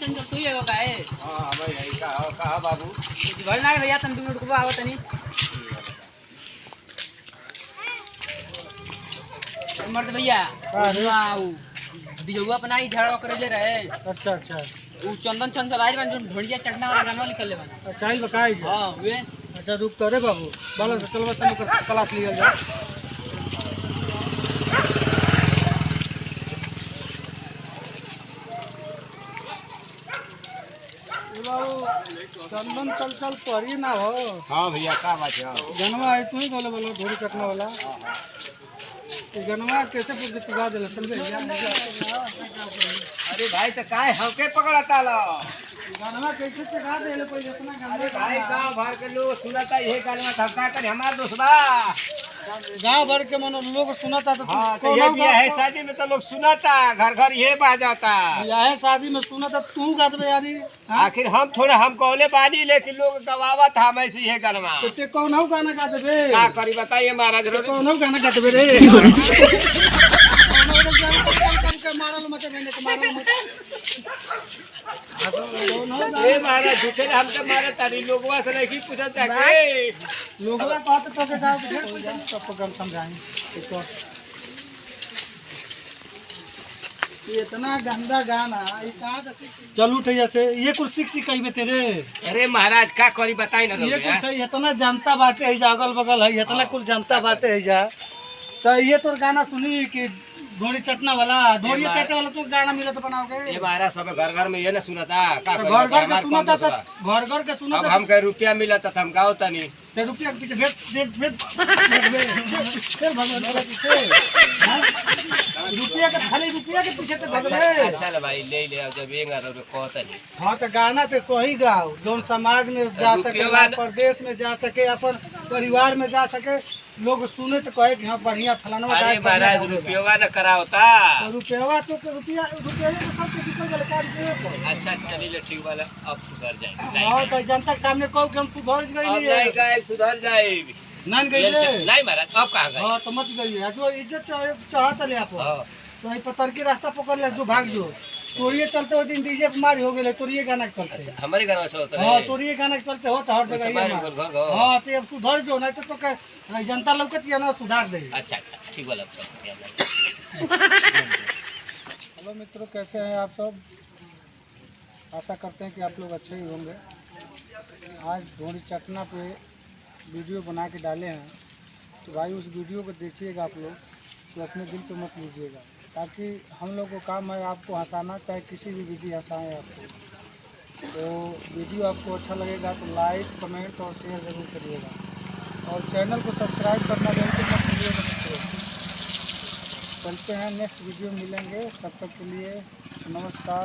चंचल तू ही है का है। हां भाई यही का बाबू घर ना भैया तुम 2 मिनट को आवत नहीं मर्द भैया आओ दिजुआ बनाई झाड़ा करे जे रहे। अच्छा अच्छा वो चंदन चंचल आज बन जो ढोंडिया चटना वाला गाना लिखल ले बना। अच्छा ही बकाई है। हां वे अच्छा रुक तो रे बाबू बाला से चलवा तने क्लास लिया जा। चंदन चल परी ना हो। हां भैया का बात है जनवा है तू ही बोले बोलो ढोरी चटना वाला। जनवा कैसे पूछ पिला दे समझे भैया। अरे भाई तो काय हमके पकड़ता लो जनवा कैसे चढ़ा दे ले कोई इतना अरे भाई गांव भर के लोग सुनता ये गाना धक्का कर हमार दोस्तबा गांव भर के मनो लोग सुनाता तो हां तो ये बियाह है शादी में तो लोग सुनाता घर घर ये बाजाता बियाह शादी में सुनाता तू गाते यानी। आखिर हम थोड़ा हम कहले बानी लेकिन लोग गवावत हम ऐसे ये गाना ते कौन हो गाना गाते बे का करी बताइए महाराज रो कौन हो गाना गाते बे रे मारल मत मैंने तो मारल मत ये महाराज झूठे हमके मारे तारी लोगवा से नहीं पूछा जाके लोगवा बात तो के साथ ढेर पैसा सबको गम समझाएं तो ये इतना गंदा गाना ये कहां से चल उठैया से ये कुछ सीख कहिबे तेरे। अरे महाराज का करी बताई ना ये कुछ इतना जनता बाटे है अगल बगल है इतना कुछ जनता बाटे है जा तो ये तो गाना सुनी कि ढोरी चटना वाला ढोरी चटने वाला तो गाना मिला तो बनाओगे। ये महाराज सब घर घर में ये ना सुनाता का घर घर के सुनाता था घर घर के सुनाता अब हमके रुपया मिला था हम गाओ तनी ते रुपया के पीछे भेट फिर भगवान के पीछे रुपया के खाली रुपया के पीछे तो भगवान। अच्छा ले भाई ले ले जब येंगा रो को तनी हां तो गाना से सही गाओ जोन समाज में जा सके प्रदेश में जा सके अपन परिवार में जा सके लोग सुने तो कहे कि हां बढ़िया फलाना। अरे महाराज रुपया न कराओता रुपया तो रुपया तो सब के निकल वाले का रुपया। अच्छा चलिए ठीक वाला अब सुधर जाए हां तो जनता के सामने कहो कि हम सुधर गए अब नहीं गए सुधर जाए नहीं गए नहीं महाराज अब कहां गए। हां तो मत गइए जो इज्जत चाहत ले आप तो पत्थर की रास्ता पकड़ ले जो भाग जो तोरिए चलते हो दिन डीजे पे मार हो गेले तोरिए गाना चलते। अच्छा हमारे गाना से होता है हां तोरिए गाना चलते हो तो हर जगह हां तो अब सुधर जो नहीं तो जनता लौकत या ना सुधार दे। अच्छा अच्छा ठीक वाला चल। हेलो मित्रों कैसे हैं आप सब आशा करते हैं कि आप लोग अच्छे ही होंगे। आज ढोरी चटना पे वीडियो बना के डाले हैं तो भाई उस वीडियो को देखिएगा आप लोग तो अपने दिल पे मत लीजिएगा ताकि हम लोग को काम है आपको हंसाना चाहे किसी भी विधि हंसाएं आपको। तो वीडियो आपको अच्छा लगेगा तो लाइक कमेंट और शेयर ज़रूर करिएगा और चैनल को सब्सक्राइब करना बिल्कुल मत भूलिएगा मित्रों। चलते हैं नेक्स्ट वीडियो मिलेंगे तब तक के लिए नमस्कार।